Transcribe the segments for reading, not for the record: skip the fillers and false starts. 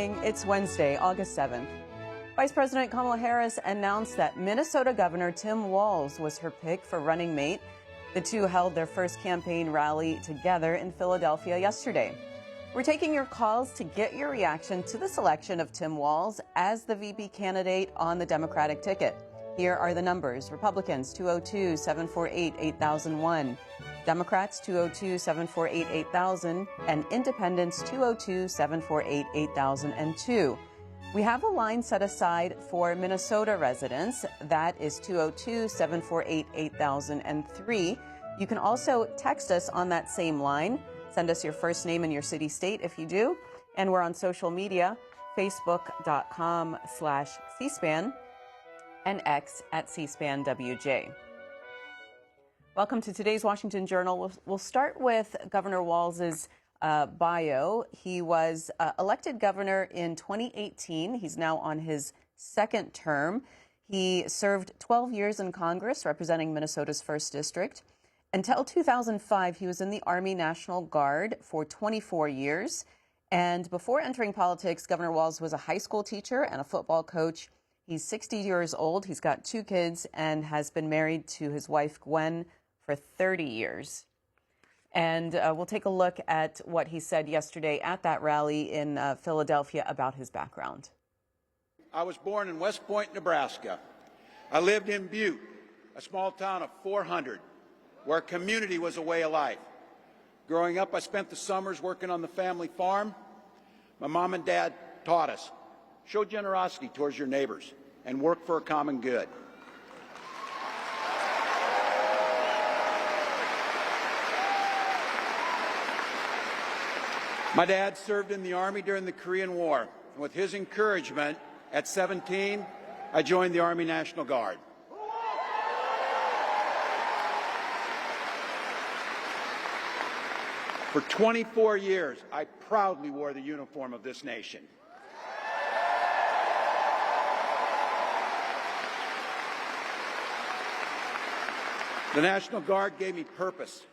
morning. It's Wednesday, August 7th. Vice President Kamala Harris announced that Minnesota Governor Tim Walz was her pick for running mate. The two held their first campaign rally together in Philadelphia yesterday. We're taking your calls to get your reaction to the selection of Tim Walz as the VP candidate on the Democratic ticket. Here are the numbers. Republicans 202-748-8001, Democrats 202-748-8000, and Independents 202-748-8002. We have a line set aside for Minnesota residents. That is 202-748-8003. You can also text us on that same line. Send us your first name and your city, state if you do. And we're on social media, facebook.com/cspan and X at CSpanWJ. Welcome to today's Washington Journal. We'll start with Governor Walz's bio. He was elected governor in 2018. He's now on his second term. He served 12 years in Congress representing Minnesota's 1st District. Until 2005, he was in the Army National Guard for 24 years. And before entering politics, Governor Walz was a high school teacher and a football coach. He's 60 years old. He's got 2 kids and has been married to his wife, Gwen, for 30 years. And we'll take a look at what he said yesterday at that rally in Philadelphia about his background. I was born in West Point, Nebraska. I lived in Butte, a small town of 400, where community was a way of life. Growing up, I spent the summers working on the family farm. My mom and dad taught us, show generosity towards your neighbors and work for a common good. My dad served in the Army during the Korean War. And with his encouragement, at 17, I joined the Army National Guard. For 24 years, I proudly wore the uniform of this nation. The National Guard gave me purpose.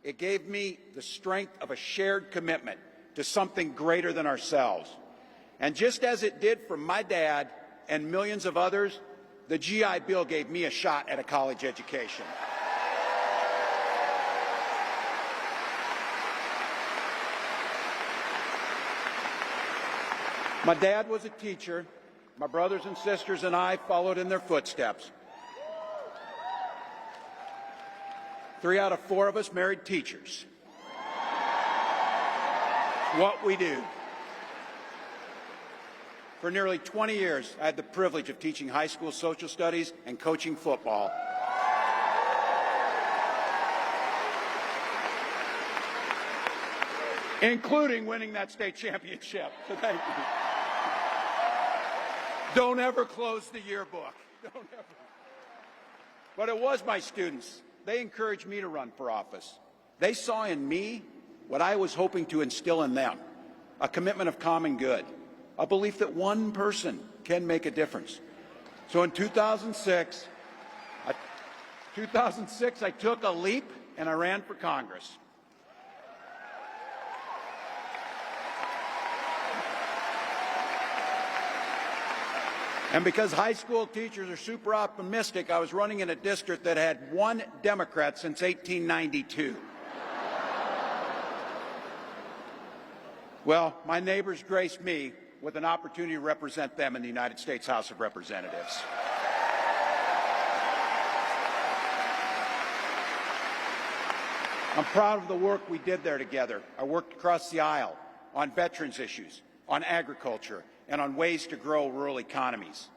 It gave me the strength of a shared commitment to something greater than ourselves. And just as it did for my dad and millions of others, the GI Bill gave me a shot at a college education. My dad was a teacher. My brothers and sisters and I followed in their footsteps. 3 out of 4 of us married teachers. It's what we do. For nearly 20 years, I had the privilege of teaching high school social studies and coaching football. Including winning that state championship. So thank you. Don't ever close the yearbook. Don't ever. But it was my students. They encouraged me to run for office. They saw in me what I was hoping to instill in them, a commitment of common good, a belief that one person can make a difference. So in 2006, I took a leap and I ran for Congress. And because high school teachers are super optimistic, I was running in a district that had 1 Democrat since 1892. Well, my neighbors graced me with an opportunity to represent them in the United States House of Representatives. I'm proud of the work we did there together. I worked across the aisle on veterans issues, on agriculture, and on ways to grow rural economies.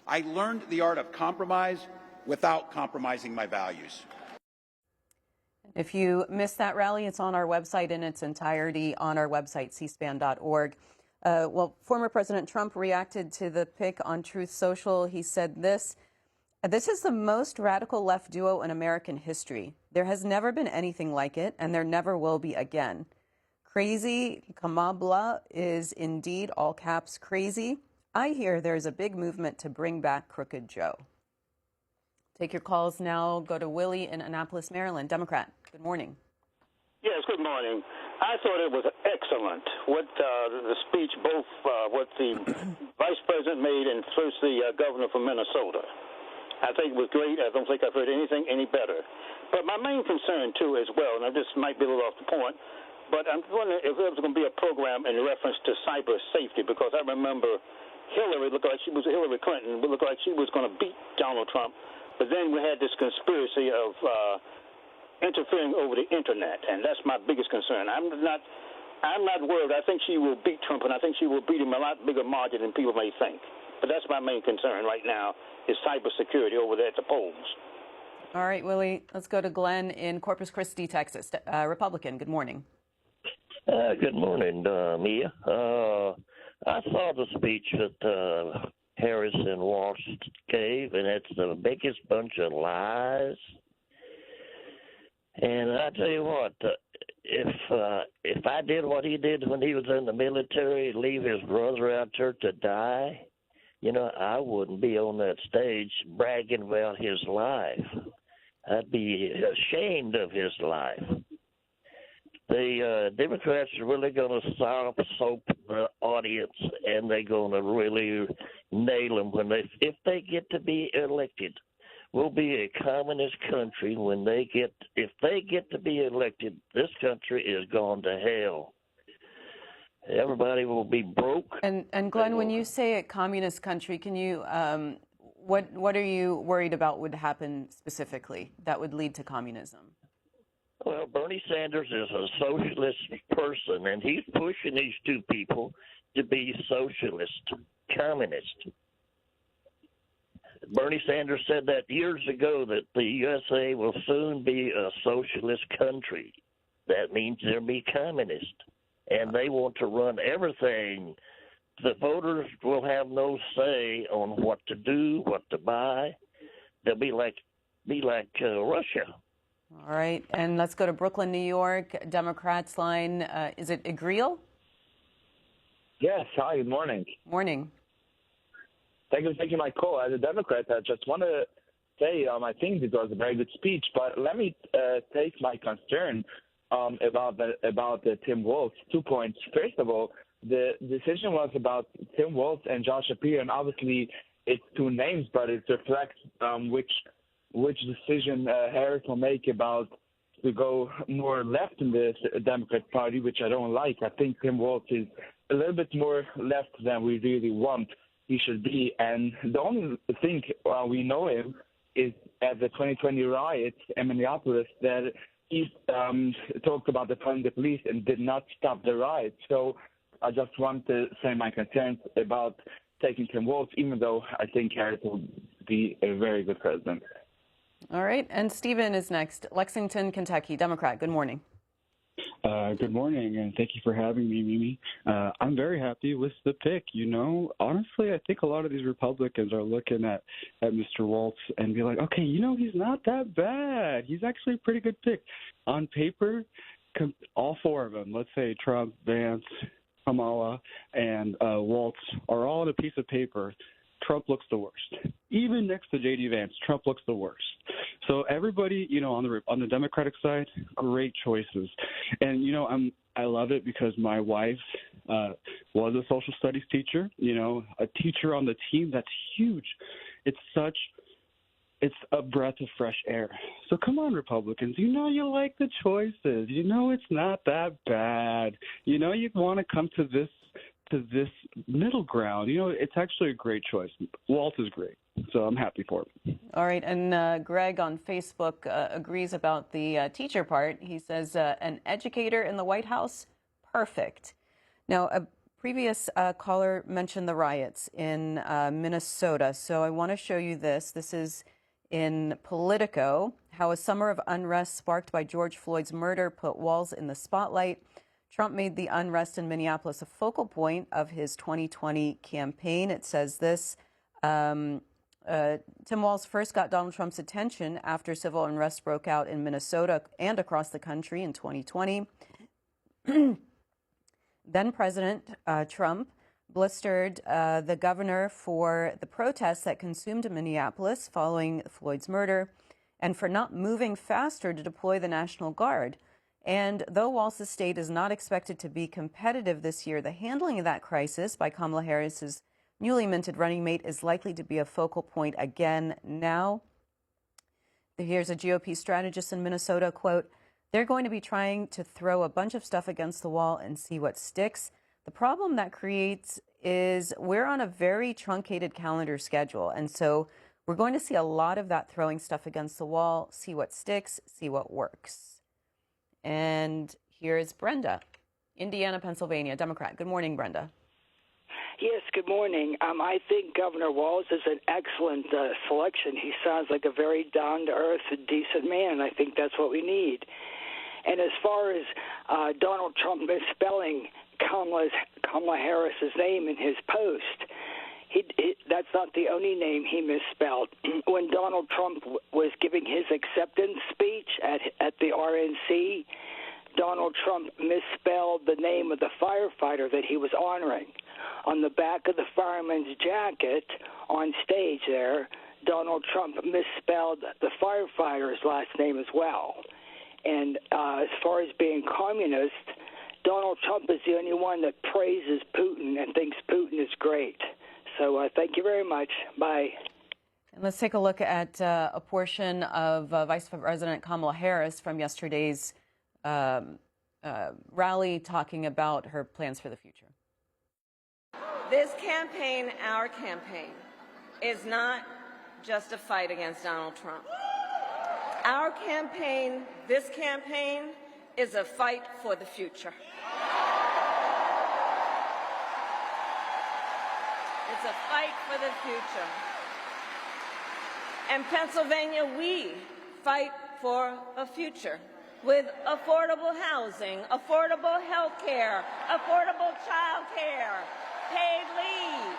I learned the art of compromise without compromising my values. If you missed that rally, it's on our website in its entirety on our website, cspan.org. Well, former President Trump reacted to the pick on Truth Social. He said this is the most radical left duo in American history. There has never been anything like it, and there never will be again. Crazy Kamala is indeed, all caps, crazy. I hear there's a big movement to bring back Crooked Joe. Take your calls now. Go to Willie in Annapolis, Maryland. Democrat, good morning. Yes, good morning. I thought it was excellent. What the speech, both what the vice president made and first the governor from Minnesota. I think it was great. I don't think I've heard anything any better. But my main concern, too, as well, and this might be a little off the point, but I'm wondering if there was going to be a program in reference to cyber safety, because I remember Hillary Hillary Clinton looked like she was going to beat Donald Trump, but then we had this conspiracy of interfering over the internet, and that's my biggest concern. I'm not worried. I think she will beat Trump, and I think she will beat him a lot bigger margin than people may think. But that's my main concern right now is cybersecurity over there at the polls. All right, Willie, let's go to Glenn in Corpus Christi, Texas. Republican, good morning. Good morning, Mia. I saw the speech that Harris and Walz gave, and it's the biggest bunch of lies. And I tell you what, if I did what he did when he was in the military, leave his brother out there to die, I wouldn't be on that stage bragging about his life. I'd be ashamed of his life. The Democrats are really going to soap the audience, and they're going to really nail them if they get to be elected. We'll be a communist country if they get to be elected. This country is going to hell. Everybody will be broke. And Glenn, when you say a communist country, can you what are you worried about would happen specifically that would lead to communism? Well, Bernie Sanders is a socialist person, and he's pushing these two people to be socialist, communist. Bernie Sanders said that years ago that the USA will soon be a socialist country. That means they'll be communist. And they want to run everything. The voters will have no say on what to do, what to buy. They'll be like Russia. All right, and let's go to Brooklyn, New York. Democrats line. Is it Agreel? Yes. Hi. Good morning. Morning. Thank you for taking my call. As a Democrat, I just want to say I think it was a very good speech, but let me take my concern about Tim Walz. 2 points. First of all, the decision was about Tim Walz and Josh Shapiro, and obviously it's two names, but it reflects which decision Harris will make about to go more left in the Democrat Party, which I don't like. I think Tim Walz is a little bit more left than we really want he should be. And the only thing we know him is at the 2020 riots in Minneapolis that he talked about defunding the police and did not stop the riots. So I just want to say my concerns about taking Tim Walz, even though I think Harris will be a very good president. All right, and Stephen is next. Lexington, Kentucky, Democrat. Good morning. Good morning, and thank you for having me, Mimi. I'm very happy with the pick. Honestly, I think a lot of these Republicans are looking at Mr. Walz and be like, okay, he's not that bad. He's actually a pretty good pick. On paper, all four of them, let's say Trump, Vance, Kamala, and Walz, are all on a piece of paper. Trump looks the worst. Even next to J.D. Vance, Trump looks the worst. So everybody, on the Democratic side, great choices. And, I love it because my wife was a social studies teacher, a teacher on the team. That's huge. It's a breath of fresh air. So come on, Republicans. You like the choices. It's not that bad. You want to come to this middle ground. It's actually a great choice. Walz is great, so I'm happy for him. All right, and Greg on Facebook agrees about the teacher part. He says, an educator in the White House, perfect. Now, a previous caller mentioned the riots in Minnesota, so I want to show you this. This is in Politico, how a summer of unrest sparked by George Floyd's murder put Walz in the spotlight. Trump made the unrest in Minneapolis a focal point of his 2020 campaign. It says this, Tim Walz first got Donald Trump's attention after civil unrest broke out in Minnesota and across the country in 2020. Then President Trump blistered the governor for the protests that consumed Minneapolis following Floyd's murder and for not moving faster to deploy the National Guard. And though Walz's state is not expected to be competitive this year, the handling of that crisis by Kamala Harris's newly minted running mate is likely to be a focal point again now. Here's a GOP strategist in Minnesota, quote, "They're going to be trying to throw a bunch of stuff against the wall and see what sticks. The problem that creates is we're on a very truncated calendar schedule. And so we're going to see a lot of that throwing stuff against the wall, see what sticks, see what works." And here is Brenda, Indiana, Pennsylvania, Democrat. Good morning, Brenda. Yes, good morning. I think Governor Walz is an excellent selection. He sounds like a very down-to-earth, decent man. I think that's what we need. And as far as Donald Trump misspelling Kamala Harris's name in his post, that's not the only name he misspelled. When Donald Trump was giving his acceptance speech at the RNC, Donald Trump misspelled the name of the firefighter that he was honoring. On the back of the fireman's jacket on stage there, Donald Trump misspelled the firefighter's last name as well. And as far as being communist, Donald Trump is the only one that praises Putin and thinks Putin is great. So thank you very much. Bye. And let's take a look at a portion of Vice President Kamala Harris from yesterday's rally talking about her plans for the future. This campaign, our campaign, is not just a fight against Donald Trump. Our campaign, this campaign, is a fight for the future. It's a fight for the future. In Pennsylvania, we fight for a future with affordable housing, affordable health care, affordable child care, paid leave.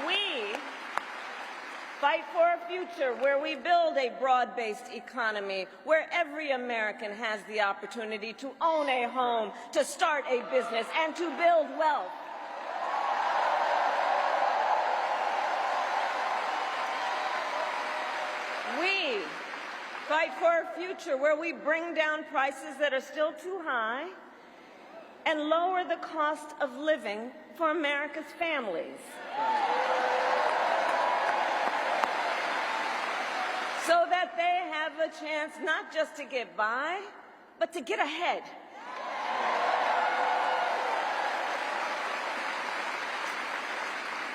We fight for a future where we build a broad-based economy, where every American has the opportunity to own a home, to start a business, and to build wealth. We fight for a future where we bring down prices that are still too high and lower the cost of living for America's families, so that they have a chance not just to get by, but to get ahead.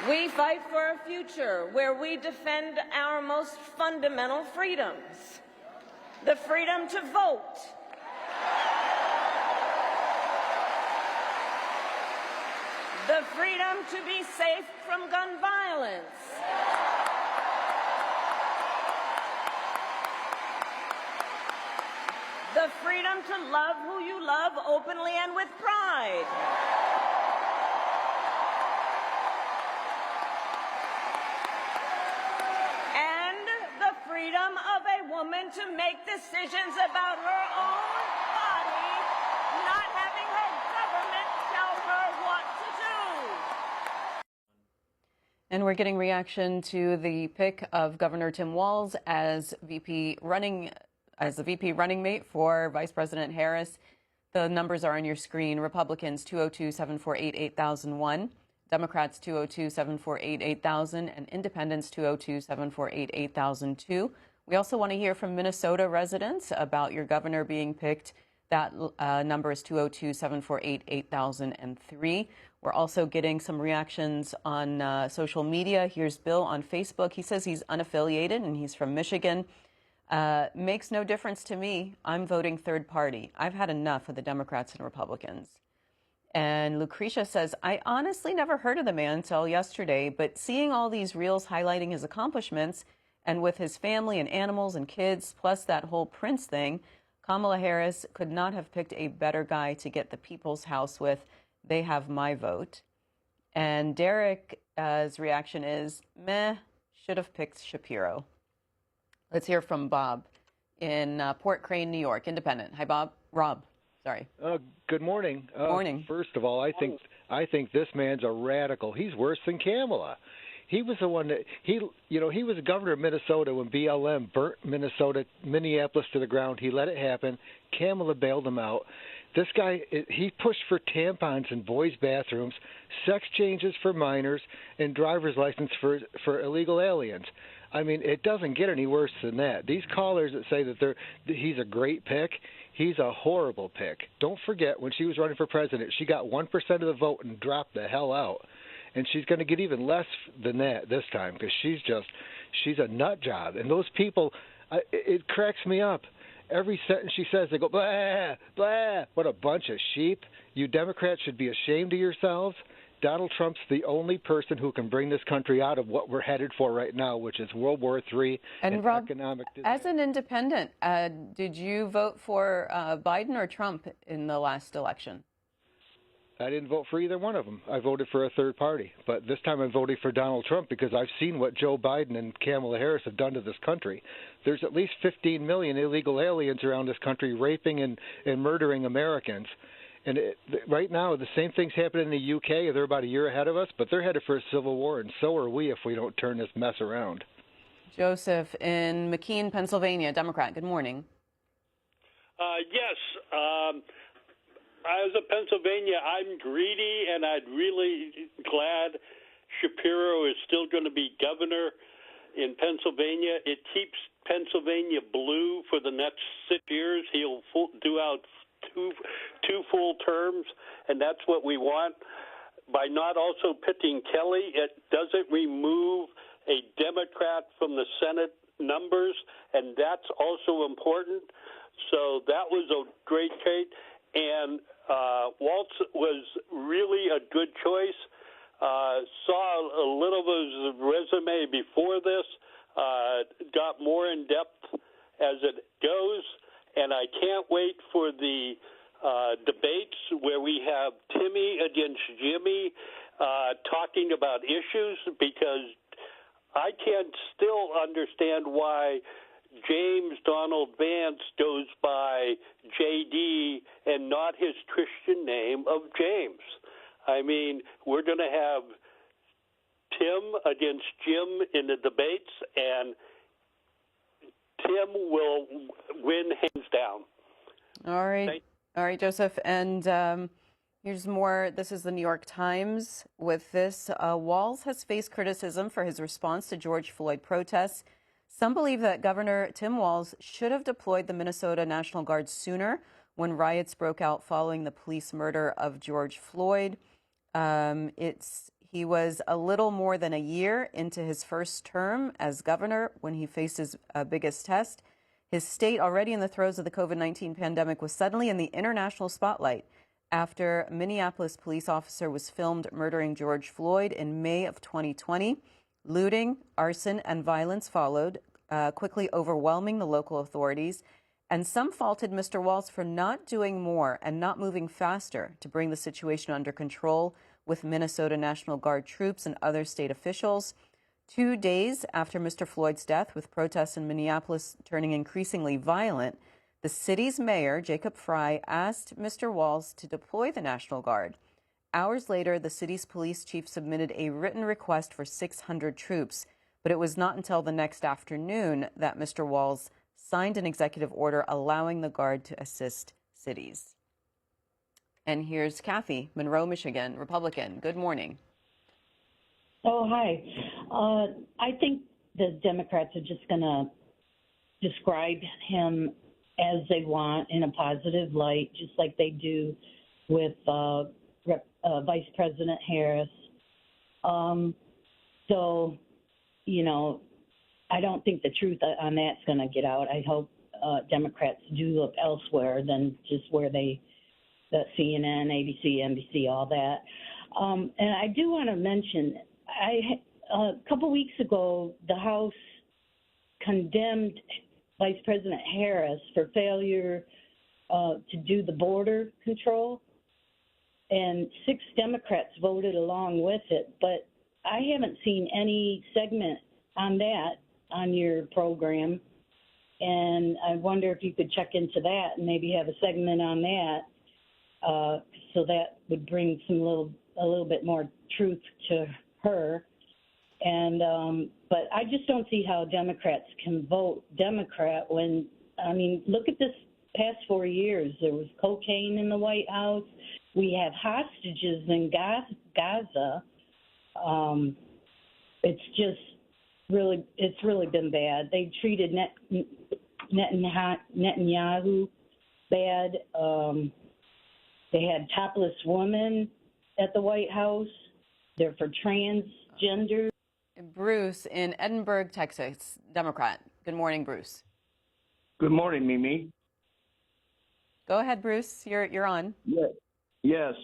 We fight for a future where we defend our most fundamental freedoms, the freedom to vote, the freedom to be safe from gun violence, the freedom to love who you love openly and with pride, and the freedom of a woman to make decisions about her own body, not having her government tell her what to do. And we're getting reaction to the pick of Governor Tim Walz as the VP running mate for Vice President Harris. The numbers are on your screen. Republicans 202-748-8001, Democrats 202-748-8000, and Independents 202-748-8002. We also want to hear from Minnesota residents about your governor being picked. That number is 202-748-8003. We're also getting some reactions on social media. Here's Bill on Facebook. He says he's unaffiliated and he's from Michigan. Makes no difference to me. I'm voting third party. I've had enough of the Democrats and Republicans. And Lucretia says, I honestly never heard of the man until yesterday, but seeing all these reels highlighting his accomplishments and with his family and animals and kids, plus that whole Prince thing, Kamala Harris could not have picked a better guy to get the people's house with. They have my vote. And Derek's reaction is, meh, should have picked Shapiro. Let's hear from Bob in Port Crane, New York, Independent. Hi, Bob. Rob, sorry. Good morning. Morning. First of all, I think this man's a radical. He's worse than Kamala. He was the one that he was the governor of Minnesota when BLM burnt Minneapolis to the ground. He let it happen. Kamala bailed him out. This guy, he pushed for tampons in boys' bathrooms, sex changes for minors, and driver's license for illegal aliens. I mean, it doesn't get any worse than that. These callers that say that he's a great pick, he's a horrible pick. Don't forget, when she was running for president, she got 1% of the vote and dropped the hell out. And she's going to get even less than that this time because she's a nut job. And those people, it cracks me up. Every sentence she says, they go, blah, blah. What a bunch of sheep. You Democrats should be ashamed of yourselves. Donald Trump's the only person who can bring this country out of what we're headed for right now, which is World War III and Rob, economic disaster. As an independent, did you vote for Biden or Trump in the last election? I didn't vote for either one of them. I voted for a third party. But this time I'm voting for Donald Trump because I've seen what Joe Biden and Kamala Harris have done to this country. There's at least 15 million illegal aliens around this country raping and murdering Americans. And right now, the same thing's happening in the UK. They're about a year ahead of us, but they're headed for a civil war, and so are we if we don't turn this mess around. Joseph in McKean, Pennsylvania, Democrat. Good morning. Yes. As a Pennsylvania, I'm greedy, and I'm really glad Shapiro is still going to be governor in Pennsylvania. It keeps Pennsylvania blue for the next 6 years. He'll do out two full terms, and that's what we want. By not also picking Kelly, it doesn't remove a Democrat from the Senate numbers, and that's also important. So that was a great case. And Walz was really a good choice. Saw a little of his resume before this, got more in depth as it goes, and I can't wait for the debates where we have Timmy against Jimmy talking about issues, because I can't still understand why James Donald Vance goes by JD and not his Christian name of James. I mean, we're going to have Tim against Jim in the debates, and Tim will win hands down. All right, Joseph. And here's more. This is the New York Times with this. Walz has faced criticism for his response to George Floyd protests. Some believe that Governor Tim Walz should have deployed the Minnesota National Guard sooner when riots broke out following the police murder of George Floyd. He was a little more than a year into his first term as governor when he faced his biggest test. His state, already in the throes of the COVID-19 pandemic, was suddenly in the international spotlight after a Minneapolis police officer was filmed murdering George Floyd in May of 2020. Looting, arson, and violence followed, quickly overwhelming the local authorities. And some faulted Mr. Walz for not doing more and not moving faster to bring the situation under control with Minnesota National Guard troops and other state officials. 2 days after Mr. Floyd's death, with protests in Minneapolis turning increasingly violent, the city's mayor, Jacob Frey, asked Mr. Walz to deploy the National Guard. Hours later, the city's police chief submitted a written request for 600 troops, but it was not until the next afternoon that Mr. Walz signed an executive order allowing the Guard to assist cities. And here's Kathy, Monroe, Michigan, Republican. Good morning. Oh, hi. I think the Democrats are just going to describe him as they want in a positive light, just like they do with Vice President Harris. So, you know, I don't think the truth on that's going to get out. I hope Democrats do look elsewhere than just where the CNN, ABC, NBC, all that. And I do want to mention, a couple weeks ago, the House condemned Vice President Harris for failure to do the border control. And 6 Democrats voted along with it, but I haven't seen any segment on that on your program, and I wonder if you could check into that and maybe have a segment on that, so that would bring a little bit more truth to her. And but I just don't see how Democrats can vote Democrat when, I mean, look at this past 4 years. There was cocaine in the White House. We have hostages in Gaza. It's really been bad. They treated Netanyahu bad. They had topless women at the White House. They're for transgender. Bruce in Edinburgh, Texas, Democrat. Good morning, Bruce. Good morning, Mimi. Go ahead, Bruce. You're on. Yes.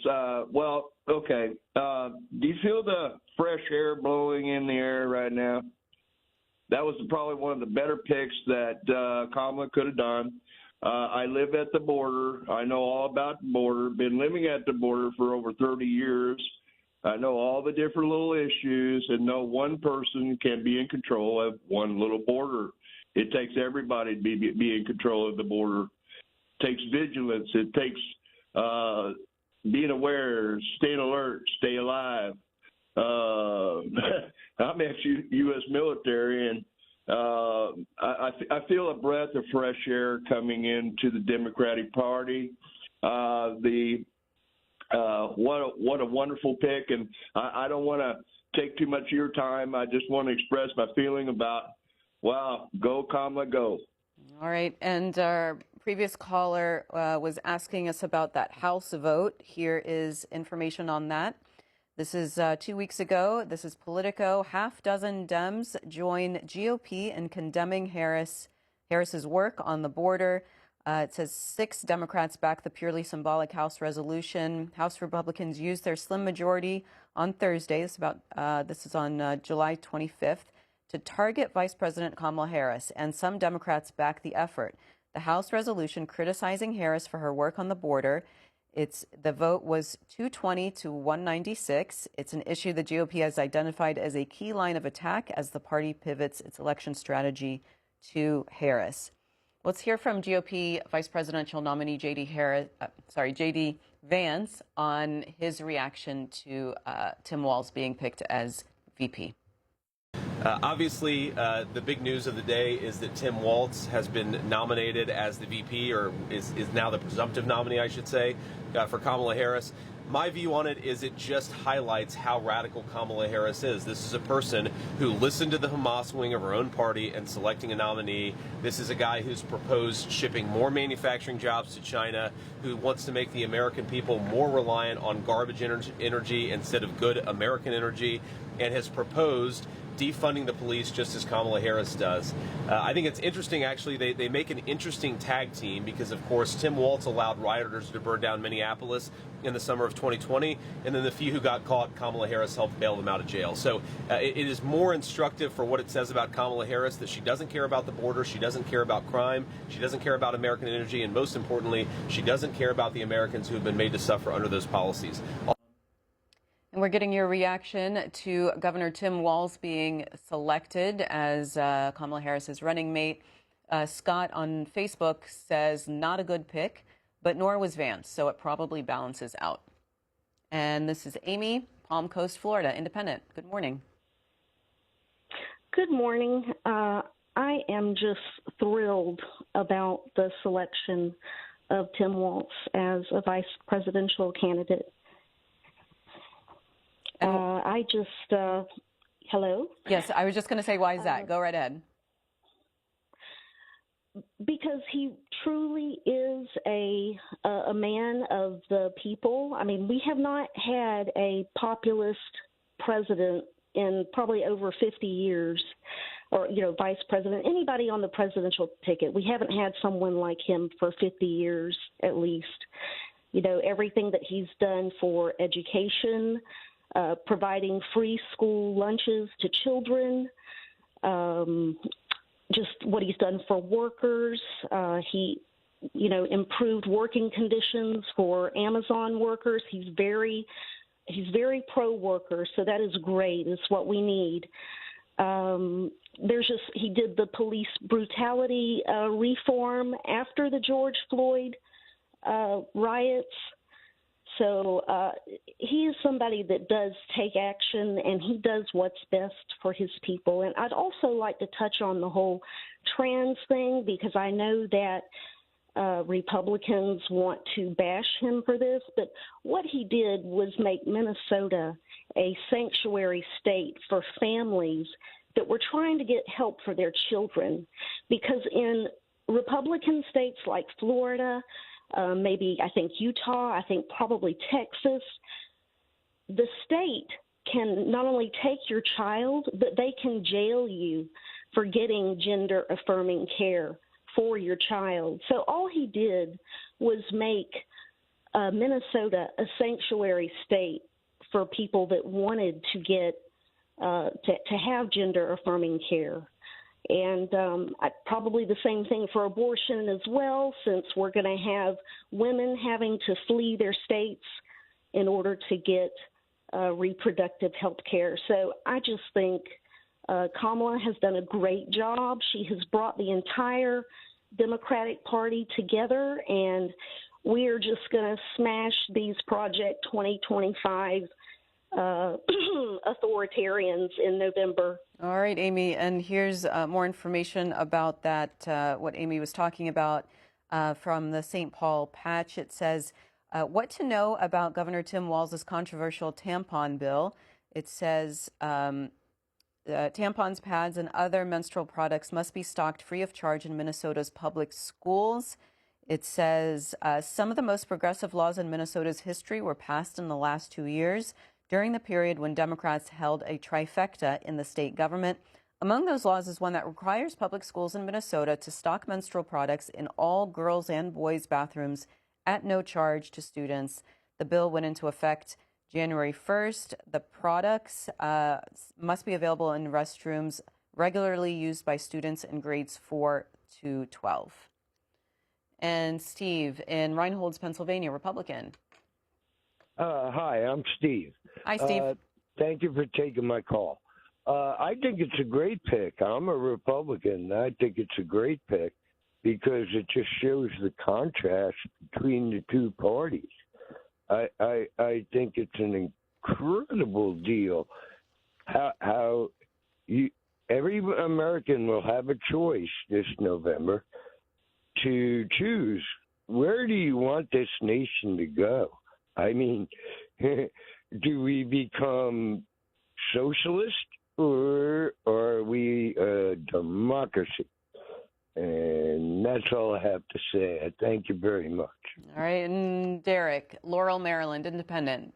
Well, okay. Do you feel the fresh air blowing in the air right now? That was probably one of the better picks that Kamala could have done. I live at the border. I know all about the border. Been living at the border for over 30 years. I know all the different little issues, and no one person can be in control of one little border. It takes everybody to be in control of the border. It takes vigilance. It takes being aware, staying alert, stay alive. I'm ex-U.S. military, and I feel a breath of fresh air coming into the Democratic Party. What a wonderful pick, and I don't want to take too much of your time. I just want to express my feeling about, wow, go Kamala, go. All right, and our previous caller was asking us about that House vote. Here is information on that. This is 2 weeks ago. This is Politico. Half dozen Dems join GOP in condemning Harris's work on the border. It says 6 Democrats back the purely symbolic House resolution. House Republicans used their slim majority on Thursday. This is on July 25th to target Vice President Kamala Harris, and some Democrats back the effort. The House resolution criticizing Harris for her work on the border. The vote was 220 to 196. It's an issue the GOP has identified as a key line of attack as the party pivots its election strategy to Harris. Let's hear from GOP Vice Presidential nominee J.D. Vance on his reaction to Tim Walz being picked as VP. Obviously, the big news of the day is that Tim Walz has been nominated as the VP, or is now the presumptive nominee, I should say, for Kamala Harris. My view on it is it just highlights how radical Kamala Harris is. This is a person who listened to the Hamas wing of her own party and selecting a nominee. This is a guy who's proposed shipping more manufacturing jobs to China, who wants to make the American people more reliant on garbage energy instead of good American energy, and has proposed defunding the police just as Kamala Harris does. I think it's interesting, actually. They make an interesting tag team because, of course, Tim Walz allowed rioters to burn down Minneapolis in the summer of 2020, and then the few who got caught, Kamala Harris helped bail them out of jail. So it is more instructive for what it says about Kamala Harris, that she doesn't care about the border, she doesn't care about crime, she doesn't care about American energy, and most importantly, she doesn't care about the Americans who have been made to suffer under those policies. And we're getting your reaction to Governor Tim Walz being selected as Kamala Harris's running mate. Scott on Facebook says, not a good pick, but nor was Vance, so it probably balances out. And this is Amy, Palm Coast, Florida, Independent. Good morning. Good morning. I am just thrilled about the selection of Tim Walz as a vice presidential candidate. Hello? Yes, I was just going to say, why is that? Go right ahead. Because he truly is a man of the people. I mean, we have not had a populist president in probably over 50 years, or, vice president, anybody on the presidential ticket. We haven't had someone like him for 50 years at least. Everything that he's done for education, providing free school lunches to children, just what he's done for workers. He, improved working conditions for Amazon workers. He's very pro worker, so that is great. It's what we need. He did the police brutality reform after the George Floyd riots. So he is somebody that does take action, and he does what's best for his people. And I'd also like to touch on the whole trans thing, because I know that Republicans want to bash him for this, but what he did was make Minnesota a sanctuary state for families that were trying to get help for their children. Because in Republican states like Florida, maybe I think Utah, I think probably Texas, the state can not only take your child, but they can jail you for getting gender-affirming care for your child. So all he did was make Minnesota a sanctuary state for people that wanted to get to have gender-affirming care. And probably the same thing for abortion as well, since we're going to have women having to flee their states in order to get reproductive health care. So I just think Kamala has done a great job. She has brought the entire Democratic Party together, and we are just going to smash these Project 2025 authoritarians in November. All right, Amy, and here's more information about that, what Amy was talking about from the St. Paul Patch. It says, what to know about Governor Tim Walz's controversial tampon bill. It says tampons, pads, and other menstrual products must be stocked free of charge in Minnesota's public schools. It says some of the most progressive laws in Minnesota's history were passed in the last 2 years, during the period when Democrats held a trifecta in the state government. Among those laws is one that requires public schools in Minnesota to stock menstrual products in all girls' and boys' bathrooms at no charge to students. The bill went into effect January 1st. The products must be available in restrooms regularly used by students in grades 4 to 12. And Steve in Reinholds, Pennsylvania, Republican. Hi, I'm Steve. Hi, Steve. Thank you for taking my call. I think it's a great pick. I'm a Republican. I think it's a great pick because it just shows the contrast between the two parties. I think it's an incredible deal how every American will have a choice this November to choose, where do you want this nation to go? I mean, do we become socialist or are we a democracy? And that's all I have to say. I thank you very much. All right, and Derek, Laurel, Maryland, Independent.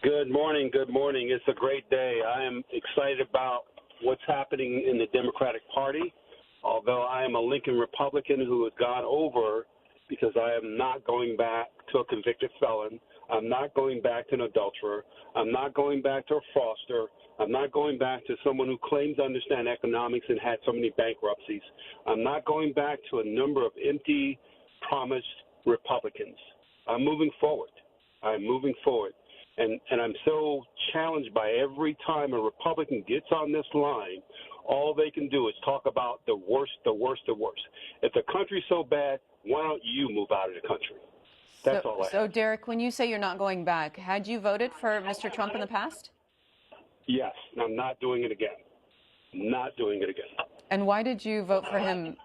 Good morning. Good morning. It's a great day. I am excited about what's happening in the Democratic Party, although I am a Lincoln Republican who has gone over because I am not going back to a convicted felon. I'm not going back to an adulterer. I'm not going back to a fraudster. I'm not going back to someone who claims to understand economics and had so many bankruptcies. I'm not going back to a number of empty, promised Republicans. I'm moving forward. I'm moving forward. And I'm so challenged by every time a Republican gets on this line, all they can do is talk about the worst, the worst, the worst. If the country's so bad, why don't you move out of the country? That's all I have. So, Derek, when you say you're not going back, had you voted for Mr. Trump in the past? Yes, and I'm not doing it again. Not doing it again. And why did you vote for him?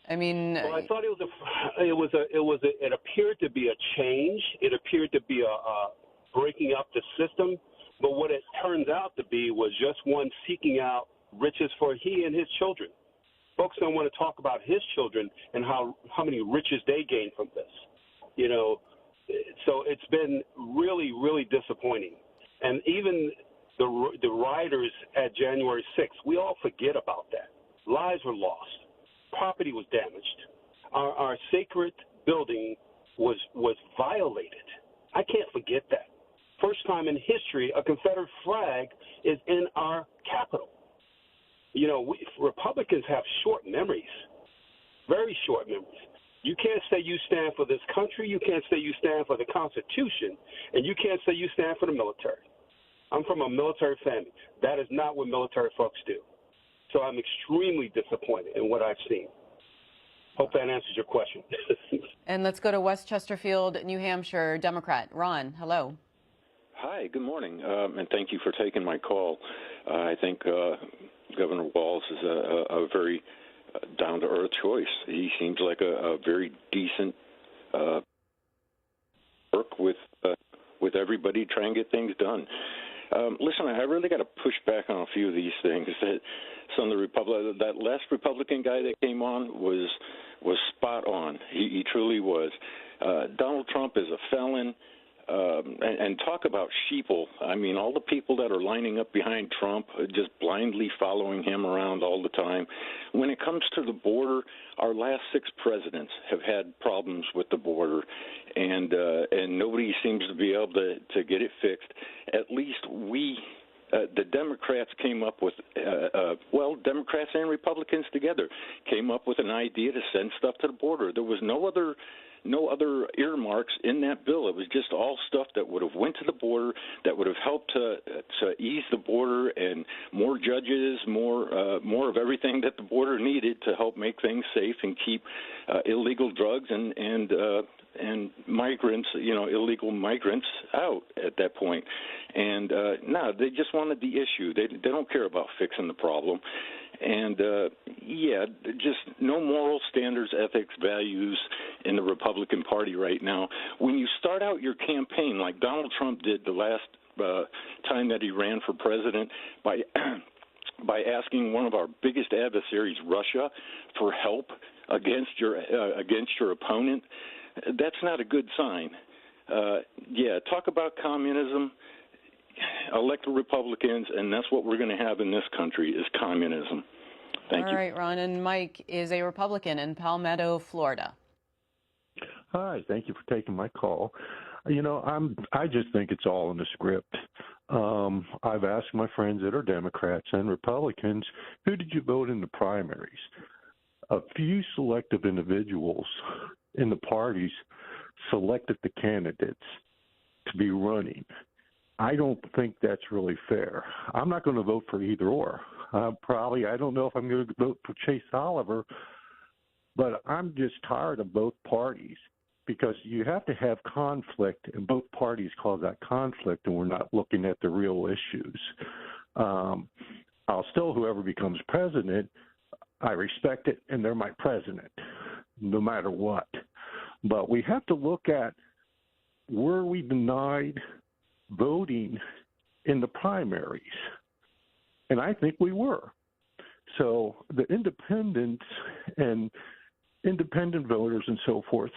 Well, I thought it appeared to be a change. It appeared to be a breaking up the system. But what it turns out to be was just one seeking out riches for he and his children. Folks don't want to talk about his children and how many riches they gain from this. You know, so it's been really, really disappointing. And even the rioters at January 6th, we all forget about that. Lives were lost. Property was damaged. Our sacred building was violated. I can't forget that. First time in history, a Confederate flag is in our Capitol. You know, Republicans have short memories, very short memories. You can't say you stand for this country. You can't say you stand for the Constitution. And you can't say you stand for the military. I'm from a military family. That is not what military folks do. So I'm extremely disappointed in what I've seen. Hope that answers your question. And let's go to West Chesterfield, New Hampshire, Democrat. Ron, hello. Hi, good morning, and thank you for taking my call. I think Governor Walz is a very down-to-earth choice. He seems like a very decent work with everybody, try and get things done. Listen, I really got to push back on a few of these things. That that last Republican guy that came on was spot on. He truly was. Donald Trump is a felon. And talk about sheeple. I mean, all the people that are lining up behind Trump, just blindly following him around all the time. When it comes to the border, our last 6 presidents have had problems with the border, and nobody seems to be able to get it fixed. At least the Democrats came up with, Democrats and Republicans together came up with an idea to send stuff to the border. There was no other earmarks in that bill. It was just all stuff that would have went to the border, that would have helped to ease the border, and more judges, more of everything that the border needed to help make things safe and keep illegal drugs and migrants, illegal migrants out at that point. And no, they just wanted the issue. They don't care about fixing the problem. And, just no moral standards, ethics, values in the Republican Party right now. When you start out your campaign like Donald Trump did the last time that he ran for president by asking one of our biggest adversaries, Russia, for help against your opponent, that's not a good sign. Talk about communism. Elect the Republicans, and that's what we're going to have in this country is communism. Thank you. All right, Ron. And Mike is a Republican in Palmetto, Florida. Hi, thank you for taking my call. I just think it's all in the script. I've asked my friends that are Democrats and Republicans, who did you vote in the primaries? A few selective individuals in the parties selected the candidates to be running. I don't think that's really fair. I'm not going to vote for either or. I don't know if I'm going to vote for Chase Oliver, but I'm just tired of both parties because you have to have conflict, and both parties cause that conflict, and we're not looking at the real issues. Whoever becomes president, I respect it, and they're my president, no matter what. But we have to look at, were we denied voting in the primaries? And I think we were. So the independents and independent voters and so forth,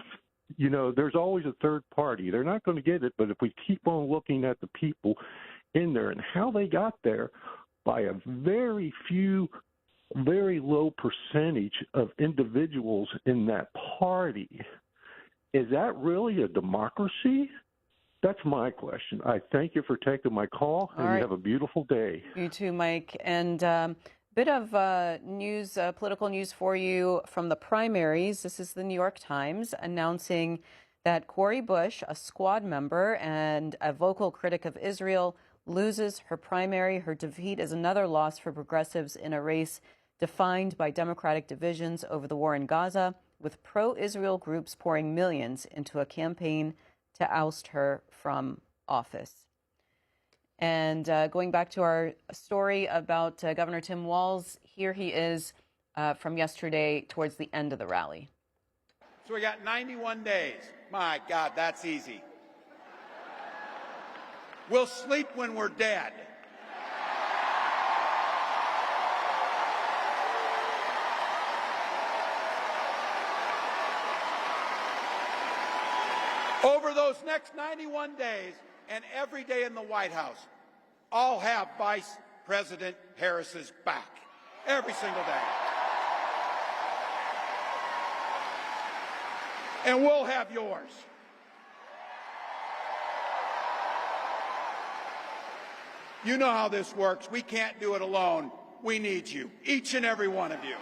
there's always a third party. They're not going to get it, but if we keep on looking at the people in there and how they got there by a very low percentage of individuals in that party, is that really a democracy? That's my question. I thank you for taking my call, and you have a beautiful day. You too, Mike. And bit of news, political news for you from the primaries. This is the New York Times announcing that Cori Bush, a squad member and a vocal critic of Israel, loses her primary. Her defeat is another loss for progressives in a race defined by Democratic divisions over the war in Gaza, with pro-Israel groups pouring millions into a campaign to oust her from office. And going back to our story about Governor Tim Walz, here he is from yesterday towards the end of the rally. So we got 91 days. My God, that's easy. We'll sleep when we're dead. Over those next 91 days and every day in the White House, I'll have Vice President Harris's back every single day. And we'll have yours. You know how this works. We can't do it alone. We need you, each and every one of you.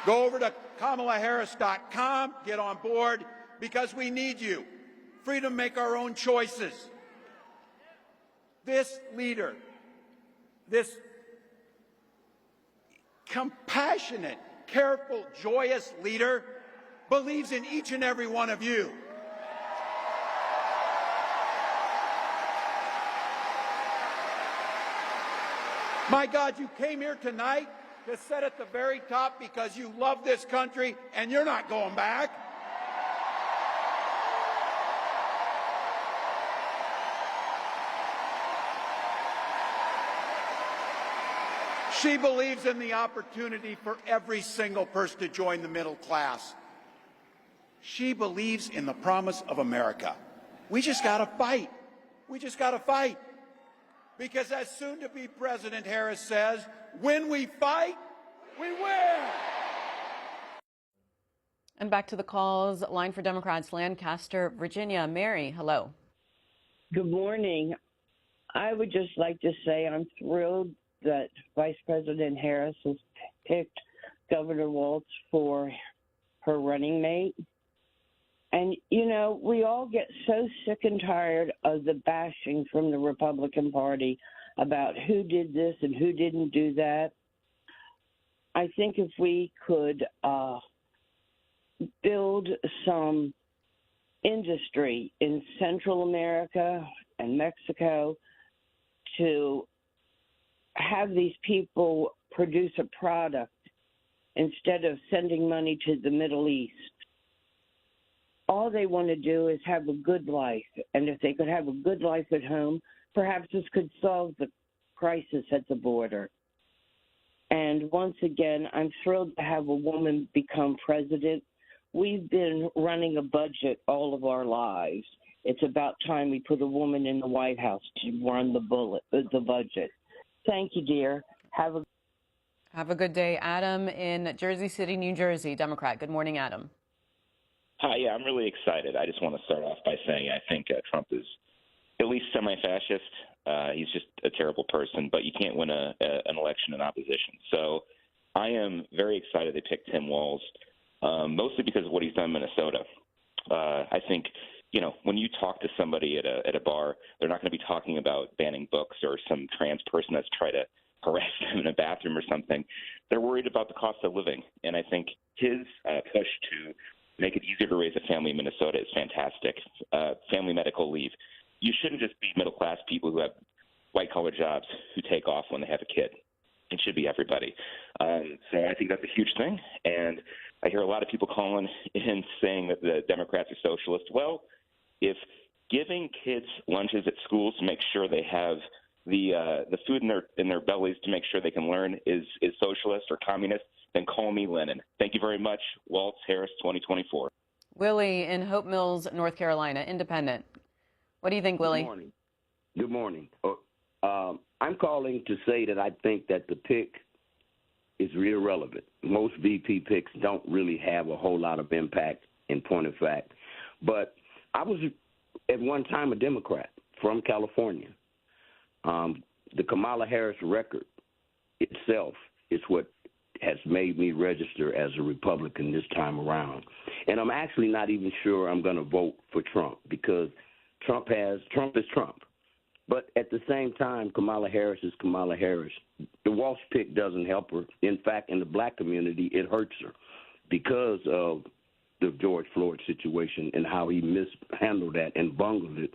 Go over to KamalaHarris.com, get on board, because we need you. Freedom to make our own choices. This leader this compassionate, careful, joyous leader believes in each and every one of you. My God, you came here tonight to sit at the very top because you love this country and you're not going back. She believes in the opportunity for every single person to join the middle class. She believes in the promise of America. We just got to fight. We just got to fight. Because as soon-to-be President Harris says, when we fight, we win. And back to the calls. Line for Democrats, Lancaster, Virginia. Mary, hello. Good morning. I would just like to say I'm thrilled that Vice President Harris has picked Governor Walz for her running mate. And, you know, we all get so sick and tired of the bashing from the Republican Party about who did this and who didn't do that. I think if we could build some industry in Central America and Mexico to have these people produce a product instead of sending money to the Middle East. All they want to do is have a good life. And if they could have a good life at home, perhaps this could solve the crisis at the border. And once again, I'm thrilled to have a woman become president. We've been running a budget all of our lives. It's about time we put a woman in the White House to run the budget. Thank you, dear. Have a good day. Adam in Jersey City, New Jersey, Democrat. Good morning, Adam. Hi, yeah, I'm really excited. I just want to start off by saying I think Trump is at least semi-fascist. He's just a terrible person, but you can't win an election in opposition. So I am very excited they picked Tim Walz, mostly because of what he's done in Minnesota. I think, you know, when you talk to somebody at a bar, they're not going to be talking about banning books or some trans person that's trying to harass them in a bathroom or something. They're worried about the cost of living. And I think his push to make it easier to raise a family in Minnesota is fantastic. Family medical leave. You shouldn't just be middle-class people who have white-collar jobs who take off when they have a kid. It should be everybody. So I think that's a huge thing. And I hear a lot of people calling in saying that the Democrats are socialist. Well, if giving kids lunches at schools to make sure they have the food in their bellies to make sure they can learn is socialist or communist, then call me Lenin. Thank you very much. Walz, Harris, 2024. Willie in Hope Mills, North Carolina, independent. What do you think, Willie? Good morning. Good morning. I'm calling to say that I think that the pick is irrelevant. Most VP picks don't really have a whole lot of impact in point of fact. But I was at one time a Democrat from California. The Kamala Harris record itself is what has made me register as a Republican this time around. And I'm actually not even sure I'm going to vote for Trump because Trump is Trump. But at the same time, Kamala Harris is Kamala Harris. The Walz pick doesn't help her. In fact, in the black community, it hurts her because of the George Floyd situation and how he mishandled that and bungled it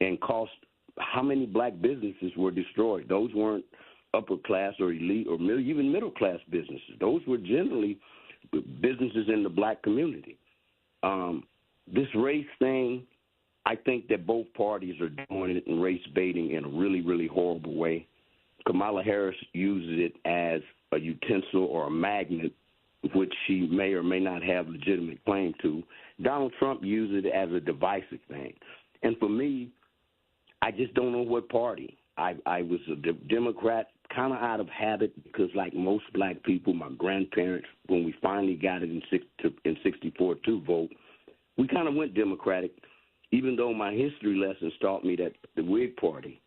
and cost how many black businesses were destroyed. Those weren't upper class or elite or even middle class businesses. Those were generally businesses in the black community. This race thing, I think that both parties are doing it in race baiting in a really, really horrible way. Kamala Harris uses it as a utensil or a magnet, which she may or may not have legitimate claim to. Donald Trump uses it as a divisive thing. And for me, I just don't know what party. I was a Democrat kind of out of habit because, like most black people, my grandparents, when we finally got it in 64 to vote, we kind of went Democratic, even though my history lessons taught me that the Whig Party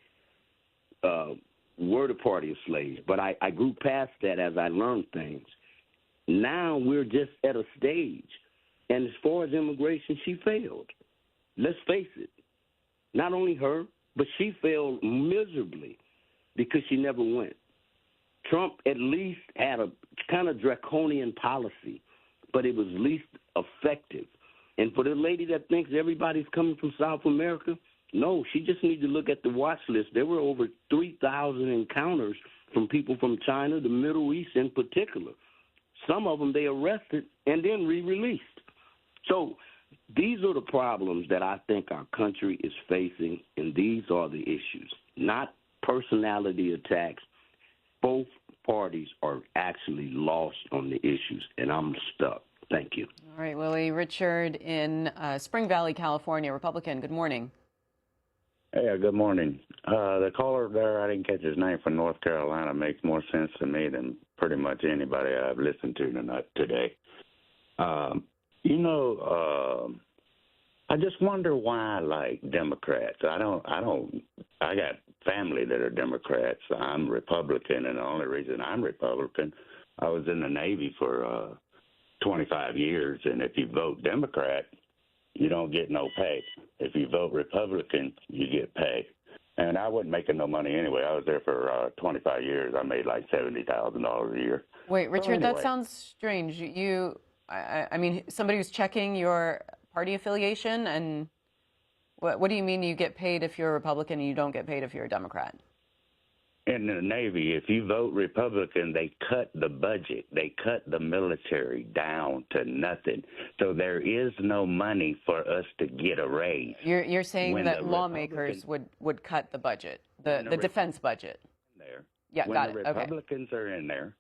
were the party of slaves. But I grew past that as I learned things. Now we're just at a stage. And as far as immigration, she failed. Let's face it. Not only her, but she failed miserably because she never went. Trump at least had a kind of draconian policy, but it was least effective. And for the lady that thinks everybody's coming from South America, no, she just needs to look at the watch list. There were over 3,000 encounters from people from China, the Middle East in particular. Some of them they arrested and then re-released. So these are the problems that I think our country is facing, and these are the issues, not personality attacks. Both parties are actually lost on the issues, and I'm stuck. Thank you. All right, Willie. Richard in Spring Valley, California, Republican. Good morning. Hey, good morning. The caller there, I didn't catch his name, from North Carolina, makes more sense to me than pretty much anybody I've listened to tonight today. I just wonder why, like, Democrats. I got family that are Democrats. I'm Republican, and the only reason I'm Republican, I was in the Navy for 25 years, and if you vote Democrat, you don't get no pay. If you vote Republican, you get pay. And I wasn't making no money anyway. I was there for 25 years. I made like $70,000 a year. Wait, Richard, anyway. that sounds strange. I mean, somebody who's checking your party affiliation, and what do you mean you get paid if you're a Republican and you don't get paid if you're a Democrat? In the Navy, if you vote Republican, they cut the budget. They cut the military down to nothing. So there is no money for us to get a raise. You're saying that lawmakers would cut the budget, the defense budget. There. Yeah, when got it. the Republicans are in there,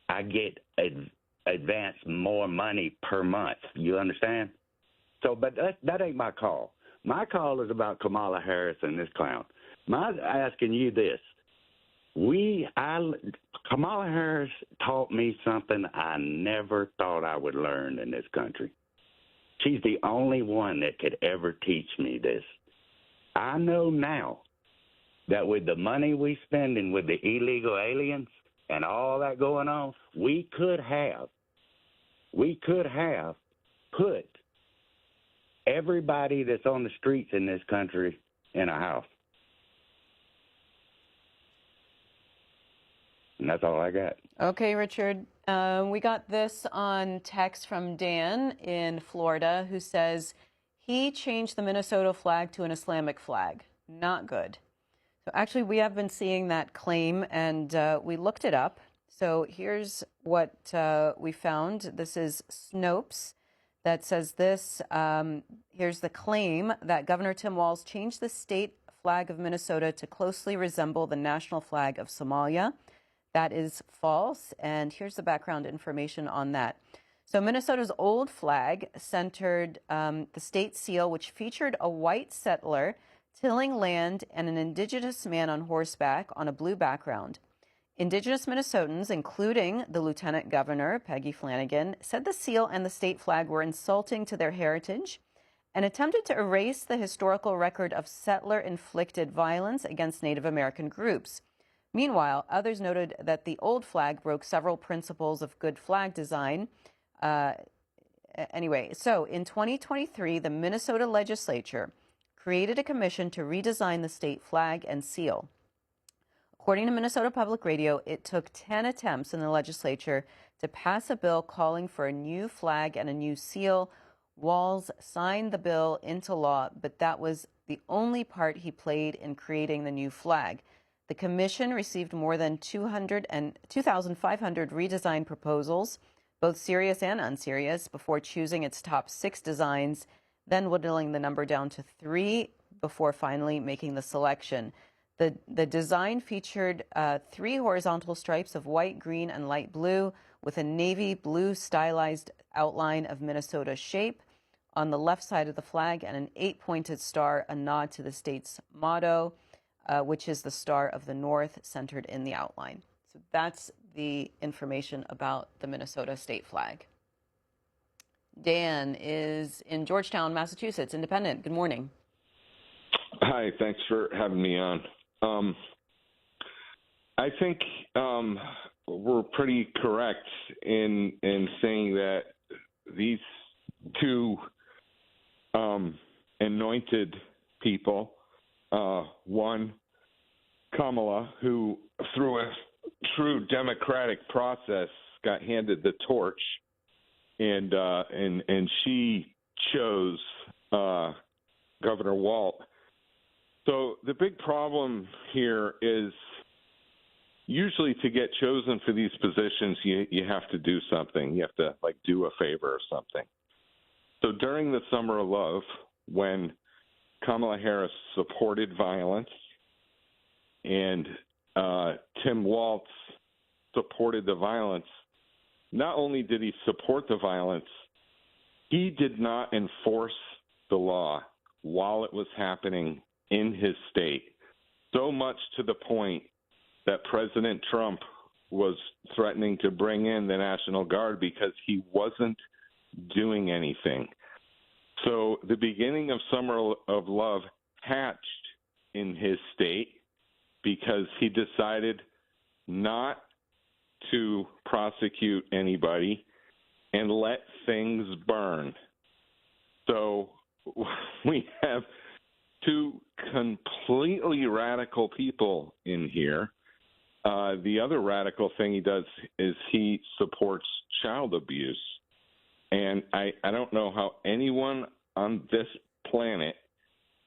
I get advanced more money per month. You understand? So, but that ain't my call. My call is about Kamala Harris and this clown. I'm asking you this. Kamala Harris taught me something I never thought I would learn in this country. She's the only one that could ever teach me this. I know now that with the money we spending with the illegal aliens and all that going on, we could have put everybody that's on the streets in this country in a house. And that's all I got. Okay, Richard. We got this on text from Dan in Florida, who says he changed the Minnesota flag to an Islamic flag. Not good. So actually, we have been seeing that claim, and we looked it up. So here's what we found. This is Snopes that says this. Here's the claim that Governor Tim Walz changed the state flag of Minnesota to closely resemble the national flag of Somalia. That is false, and here's the background information on that. So Minnesota's old flag centered the state seal, which featured a white settler tilling land and an indigenous man on horseback on a blue background. Indigenous Minnesotans, including the Lieutenant Governor, Peggy Flanagan, said the seal and the state flag were insulting to their heritage and attempted to erase the historical record of settler-inflicted violence against Native American groups. Meanwhile, others noted that the old flag broke several principles of good flag design. Anyway, so in 2023, the Minnesota legislature created a commission to redesign the state flag and seal. According to Minnesota Public Radio, it took 10 attempts in the legislature to pass a bill calling for a new flag and a new seal. Walz signed the bill into law, but that was the only part he played in creating the new flag. The commission received more than 2,500 redesign proposals, both serious and unserious, before choosing its top 6 designs, then whittling the number down to 3 before finally making the selection. The design featured 3 horizontal stripes of white, green, and light blue with a navy blue stylized outline of Minnesota's shape on the left side of the flag and an 8-pointed star, a nod to the state's motto, which is the Star of the North, centered in the outline. So that's the information about the Minnesota state flag. Dan is in Georgetown, Massachusetts, independent. Good morning. Hi, thanks for having me on. I think we're pretty correct in saying that these two anointed people, one, Kamala, who threw a true democratic process got handed the torch, and she chose Governor Walz. So the big problem here is usually to get chosen for these positions, you have to do something. You have to do a favor or something. So during the Summer of Love, when Kamala Harris supported violence and Tim Walz supported the violence, not only did he support the violence, he did not enforce the law while it was happening in his state, so much to the point that President Trump was threatening to bring in the National Guard because he wasn't doing anything. So the beginning of Summer of Love hatched in his state because he decided not to prosecute anybody and let things burn. So we have two completely radical people in here. The other radical thing he does is he supports child abuse. And I don't know how anyone on this planet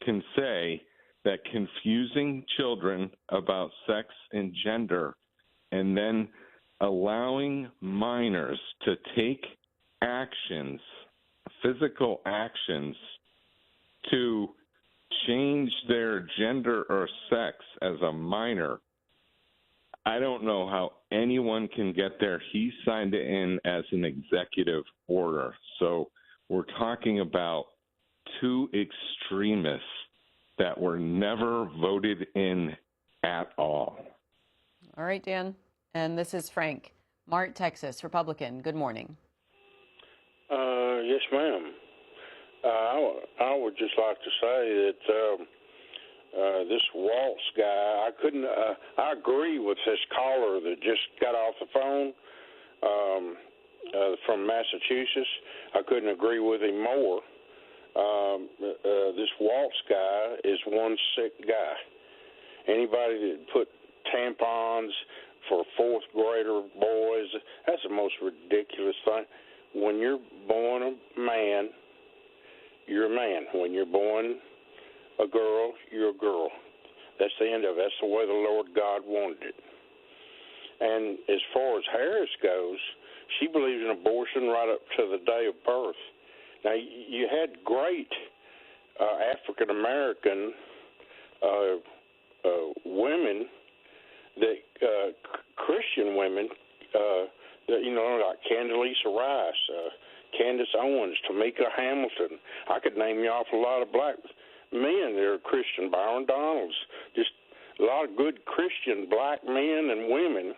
can say that confusing children about sex and gender and then allowing minors to take actions, physical actions, to change their gender or sex as a minor, I don't know how anyone can get there. He signed it in as an executive order. So we're talking about two extremists that were never voted in at all. All right, Dan. And this is Frank. Mart, Texas, Republican. Good morning. Yes, ma'am. I would just like to say that this Walz guy, I agree with this caller that just got off the phone from Massachusetts. I couldn't agree with him more. This Walz guy is one sick guy. Anybody that put tampons for fourth grader boys, that's the most ridiculous thing. When you're born a man, you're a man. When you're born a girl, you're a girl. That's the end of it. That's the way the Lord God wanted it. And as far as Harris goes, she believes in abortion right up to the day of birth. Now, you had great African-American women, that Christian women, like Condoleezza Rice, Candace Owens, Tamika Hamilton. I could name you off a lot of black men that are Christian, Byron Donalds, just a lot of good Christian black men and women.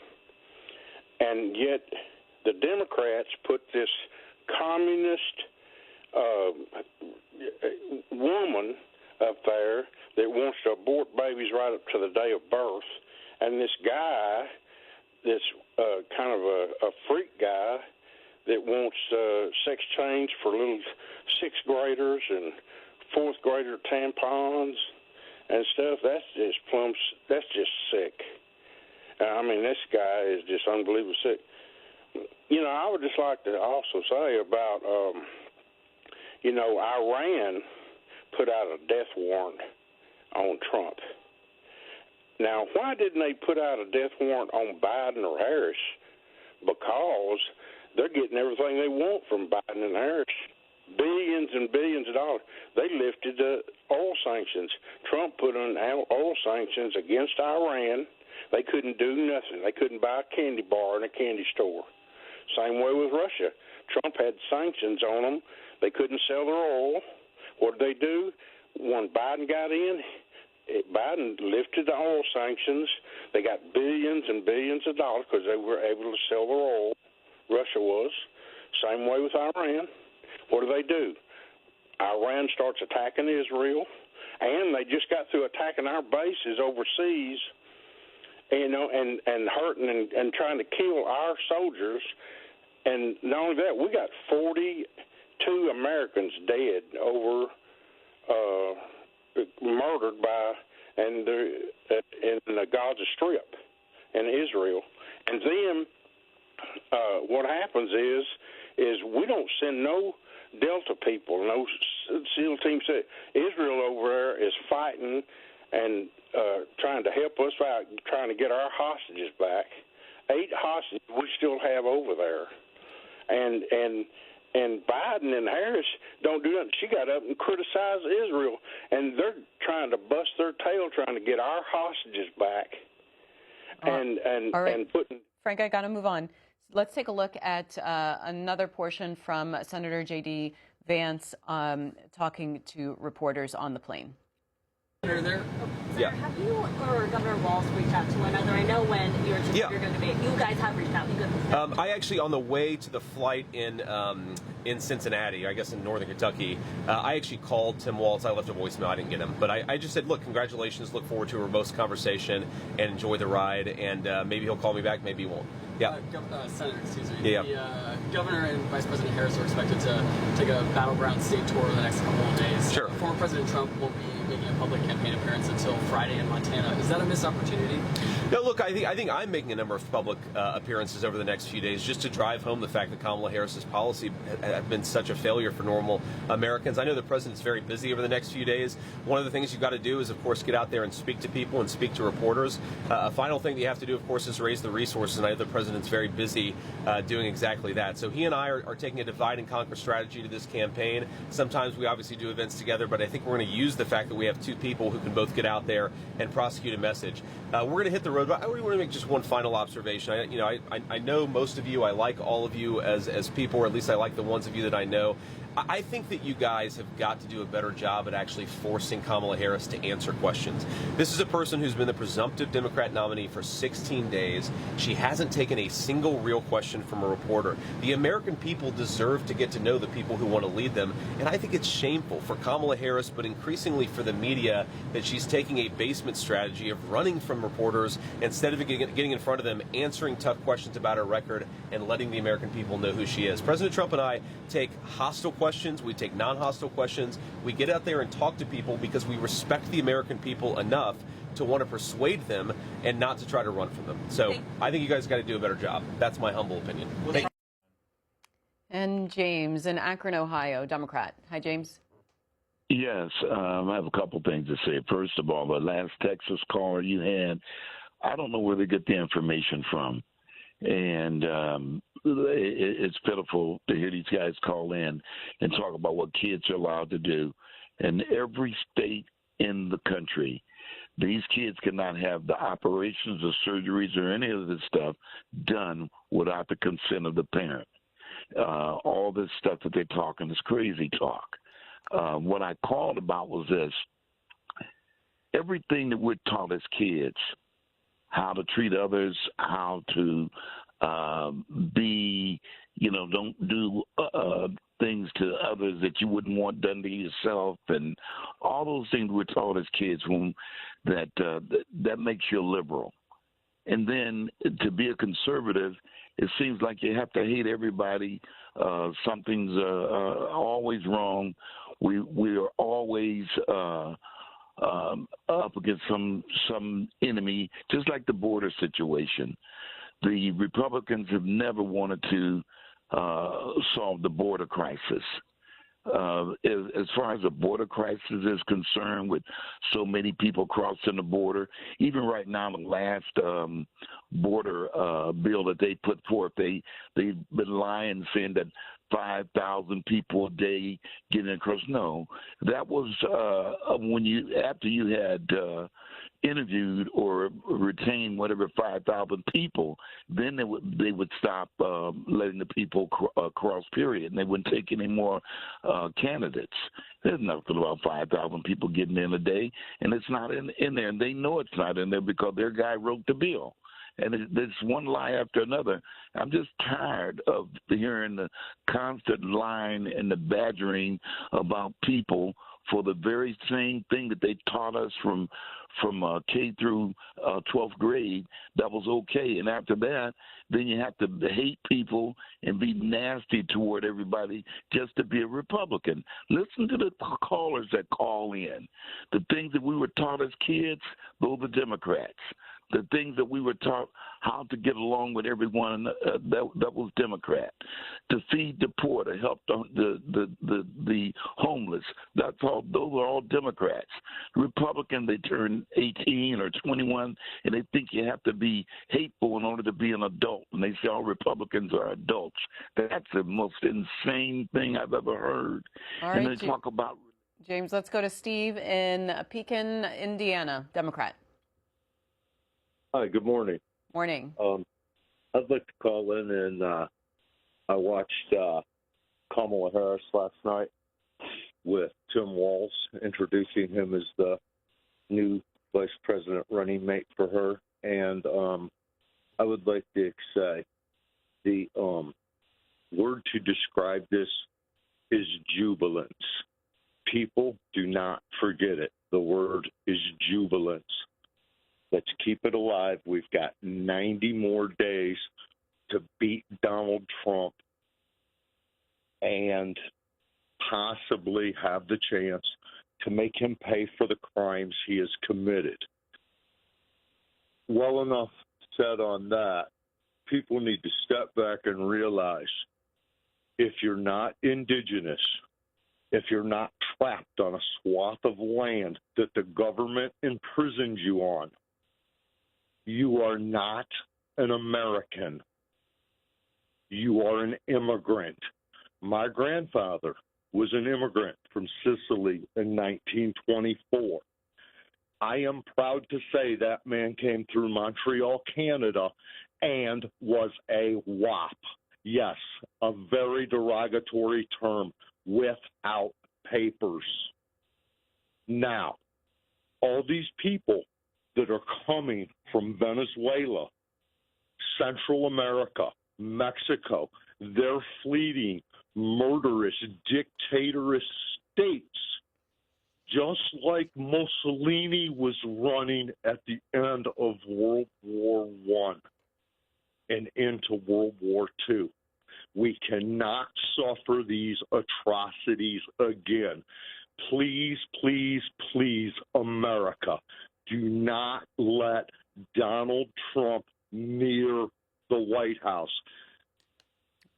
And yet the Democrats put this communist woman up there that wants to abort babies right up to the day of birth, and this guy that's kind of a freak guy that wants sex change for little sixth graders and fourth grader tampons and stuff. That's just sick. I mean, this guy is just unbelievably sick. I would just like to also say about, Iran put out a death warrant on Trump. Now, why didn't they put out a death warrant on Biden or Harris? Because they're getting everything they want from Biden and Harris. Billions and billions of dollars. They lifted the oil sanctions. Trump put on oil sanctions against Iran. They couldn't do nothing. They couldn't buy a candy bar in a candy store. Same way with Russia. Trump had sanctions on them. They couldn't sell their oil. What did they do? When Biden got in, Biden lifted the oil sanctions. They got billions and billions of dollars because they were able to sell their oil. Russia was. Same way with Iran. What do? Iran starts attacking Israel, and they just got through attacking our bases overseas, and hurting and trying to kill our soldiers. And not only that, we got 42 Americans dead over murdered by in the Gaza Strip in Israel. And then what happens is we don't send no Delta people, no SEAL team. Israel over there is fighting and trying to help us out, trying to get our hostages back. 8 hostages we still have over there, and Biden and Harris don't do nothing. She got up and criticized Israel, and they're trying to bust their tail trying to get our hostages back. And putting. Frank, I got to move on. Let's take a look at another portion from Senator J.D. Vance talking to reporters on the plane. Senator, Yeah. have you or Governor Walz reached out to one another? I know when you were you're going to be. You guys have reached out. I actually, on the way to the flight in Cincinnati, I guess in northern Kentucky, I actually called Tim Walz. I left a voicemail. I didn't get him, but I just said, look, congratulations. Look forward to a robust conversation and enjoy the ride. And maybe he'll call me back. Maybe he won't. Yeah. Senator, excuse me. Yeah. The governor and Vice President Harris are expected to take a battleground state tour the next couple of days. Sure. Former President Trump won't be making a public campaign appearance until Friday in Montana. Is that a missed opportunity? No, look, I think I'm making a number of public appearances over the next few days just to drive home the fact that Kamala Harris's policy have been such a failure for normal Americans. I know the president's very busy over the next few days. One of the things you've got to do is, of course, get out there and speak to people and speak to reporters. A final thing that you have to do, of course, is raise the resources, and I know the president's very busy doing exactly that. So he and I are taking a divide and conquer strategy to this campaign. Sometimes we obviously do events together, but I think we're going to use the fact that we have 2 people who can both get out there and prosecute a message. We're going to hit the road, but I want to make just one final observation. I know most of you. I like all of you as people, or at least I like the ones of you that I know. I think that you guys have got to do a better job at actually forcing Kamala Harris to answer questions. This is a person who's been the presumptive Democrat nominee for 16 days. She hasn't taken a single real question from a reporter. The American people deserve to get to know the people who want to lead them, and I think it's shameful for Kamala Harris, but increasingly for the media, that she's taking a basement strategy of running from reporters instead of getting in front of them, answering tough questions about her record, and letting the American people know who she is. President Trump and I take hostile questions, we take non-hostile questions, we get out there and talk to people because we respect the American people enough to want to persuade them and not to try to run from them. So I think you guys got to do a better job. That's my humble opinion. And James in Akron, Ohio, Democrat. Hi, James. Yes, I have a couple things to say. First of all, the last Texas caller you had, I don't know where they get the information from. And it's pitiful to hear these guys call in and talk about what kids are allowed to do. In every state in the country, these kids cannot have the operations or surgeries or any of this stuff done without the consent of the parent. All this stuff that they're talking is crazy talk. What I called about was this. Everything that we're taught as kids, how to treat others, how to be, don't do things to others that you wouldn't want done to yourself, and all those things we're taught as kids that makes you a liberal. And then to be a conservative, it seems like you have to hate everybody. Something's always wrong. We are always up against some enemy, just like the border situation. The Republicans have never wanted to solve the border crisis. As far as the border crisis is concerned, with so many people crossing the border, even right now, the last border bill that they put forth, they've been lying, saying that 5,000 people a day getting across. No, that was after you had interviewed or retained whatever 5,000 people, then they would stop letting the people cross, period, and they wouldn't take any more candidates. There's nothing about 5,000 people getting in a day, and it's not in there, and they know it's not in there because their guy wrote the bill. And there's one lie after another. I'm just tired of hearing the constant lying and the badgering about people for the very same thing that they taught us from K through 12th grade that was okay. And after that, then you have to hate people and be nasty toward everybody just to be a Republican. Listen to the callers that call in. The things that we were taught as kids, those are Democrats. the things that we were taught how to get along with everyone that was Democrat, to feed the poor, to help the homeless. Those are all Democrats. Republican, they turn 18 or 21 and they think you have to be hateful in order to be an adult, and they say all Republicans are adults. That's the most insane thing I've ever heard. All and right, they talk about James, let's go to Steve in Pekin, Indiana, Democrat. Hi, good morning. Morning. I'd like to call in, and I watched Kamala Harris last night with Tim Walz introducing him as the new vice president running mate for her. And I would like to say the word to describe this is jubilance. People do not forget it. The word is jubilance. Let's keep it alive. We've got 90 more days to beat Donald Trump and possibly have the chance to make him pay for the crimes he has committed. Well enough said on that. People need to step back and realize if you're not indigenous, if you're not trapped on a swath of land that the government imprisons you on, you are not an American. You are an immigrant. My grandfather was an immigrant from Sicily in 1924. I am proud to say that man came through Montreal, Canada, and was a WAP. Yes, a very derogatory term, without papers. Now, all these people that are coming from Venezuela, Central America, Mexico, they're fleeing murderous, dictatorous states, just like Mussolini was running at the end of World War I and into World War II. We cannot suffer these atrocities again. Please, please, please, America, do not let Donald Trump near the White House.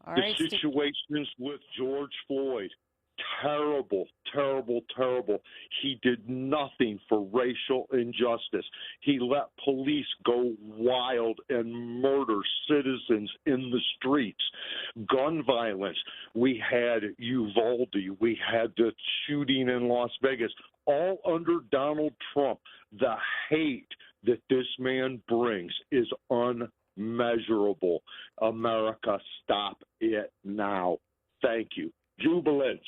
All the right, situations with George Floyd, terrible, terrible, terrible. He did nothing for racial injustice. He let police go wild and murder citizens in the streets. Gun violence. We had Uvalde. We had the shooting in Las Vegas, all under Donald Trump. The hate that this man brings is unmeasurable. America, stop it now. Thank you. Jubilance.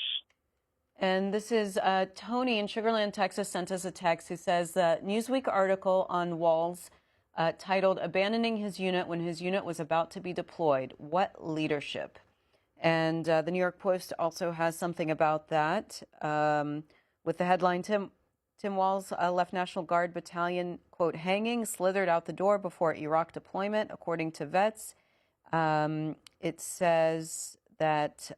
And this is Tony in Sugar Land, Texas, sent us a text who says the Newsweek article on Walz titled "Abandoning His Unit When His Unit Was About to Be Deployed. What Leadership?" And the New York Post also has something about that with the headline, Tim Walz left National Guard battalion, quote, hanging, slithered out the door before Iraq deployment, according to vets. It says that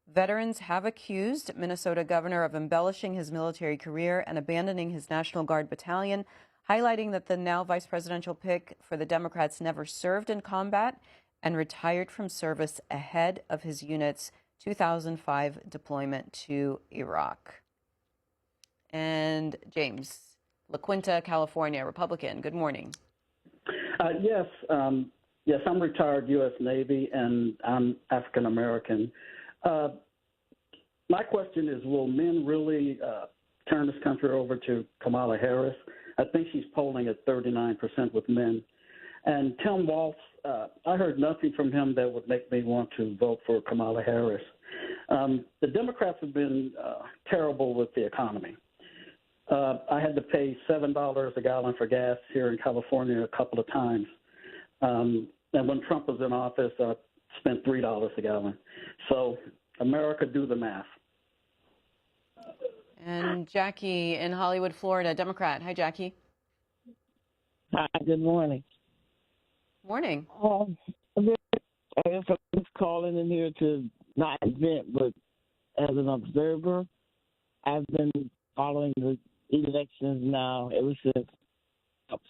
veterans have accused Minnesota Governor of embellishing his military career and abandoning his National Guard battalion, highlighting that the now vice presidential pick for the Democrats never served in combat and retired from service ahead of his unit's 2005 deployment to Iraq. And James, La Quinta, California, Republican. Good morning. Yes, I'm retired U.S. Navy, and I'm African American. My question is, will men really turn this country over to Kamala Harris? I think she's polling at 39% with men. And Tim Walz, I heard nothing from him that would make me want to vote for Kamala Harris. The Democrats have been terrible with the economy. I had to pay $7 a gallon for gas here in California a couple of times. And when Trump was in office, I spent $3 a gallon. So, America, do the math. And Jackie in Hollywood, Florida, Democrat. Hi, Jackie. Hi, good morning. Morning. I guess I'm just calling in here to not vent, but as an observer, I've been following the elections now ever since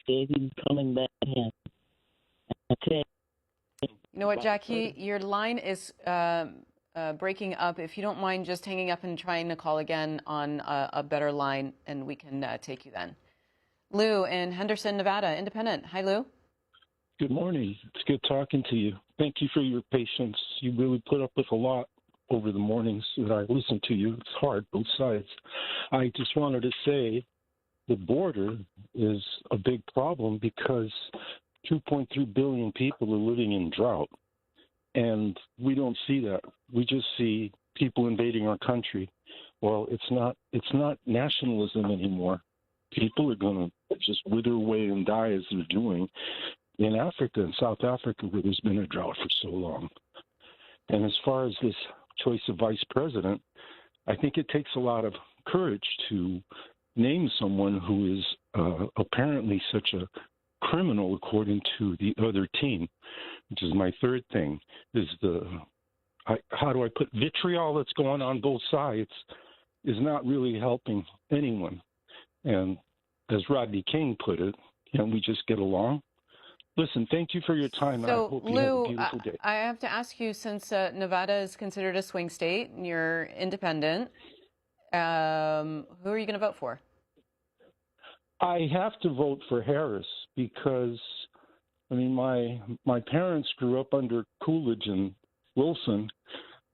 said he was coming back in. You know what, Jackie? Your line is breaking up. If you don't mind just hanging up and trying to call again on a better line, and we can take you then. Lou in Henderson, Nevada, Independent. Hi, Lou. Good morning. It's good talking to you. Thank you for your patience. You really put up with a lot over the mornings that I listen to you. It's hard, both sides. I just wanted to say the border is a big problem because 2.3 billion people are living in drought. And we don't see that. We just see people invading our country. Well, it's not nationalism anymore. People are going to just wither away and die as they're doing in Africa and South Africa, where there's been a drought for so long. And as far as this choice of vice president, I think it takes a lot of courage to name someone who is apparently such a criminal according to the other team, which is my third thing, is how do I put vitriol that's going on both sides is not really helping anyone. And as Rodney King put it, can't we just get along? Listen, thank you for your time. So, I hope you have a beautiful day. I have to ask you, since Nevada is considered a swing state and you're independent, who are you going to vote for? I have to vote for Harris because, I mean, my parents grew up under Coolidge and Wilson,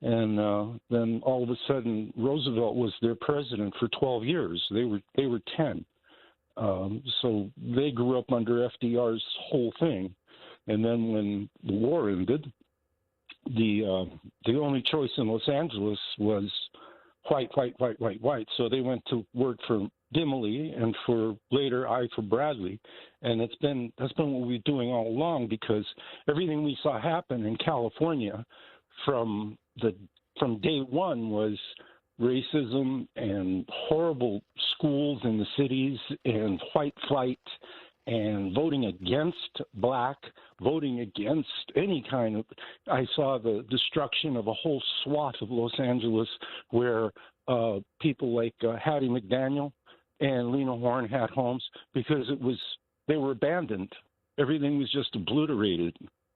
and then all of a sudden Roosevelt was their president for 12 years. They were 10. So they grew up under FDR's whole thing. And then when the war ended, the only choice in Los Angeles was white. So they went to work for Dimely and for later for Bradley. And that's been what we've been doing all along, because everything we saw happen in California from day one was racism and horrible schools in the cities and white flight and voting against black, voting against any kind of. I saw the destruction of a whole swath of Los Angeles where people like Hattie McDaniel and Lena Horne had homes because they were abandoned. Everything was just obliterated.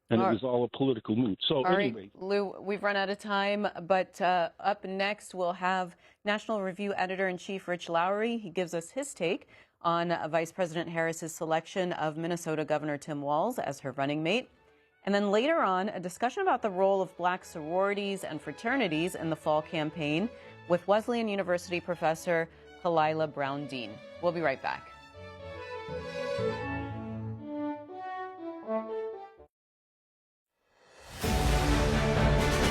And it was all a political move. So anyway. All right, Lou, we've run out of time, but up next we'll have National Review Editor-in-Chief Rich Lowry. He gives us his take on Vice President Harris's selection of Minnesota Governor Tim Walz as her running mate. And then later on, a discussion about the role of black sororities and fraternities in the fall campaign with Wesleyan University professor Khalilah Brown-Dean. We'll be right back.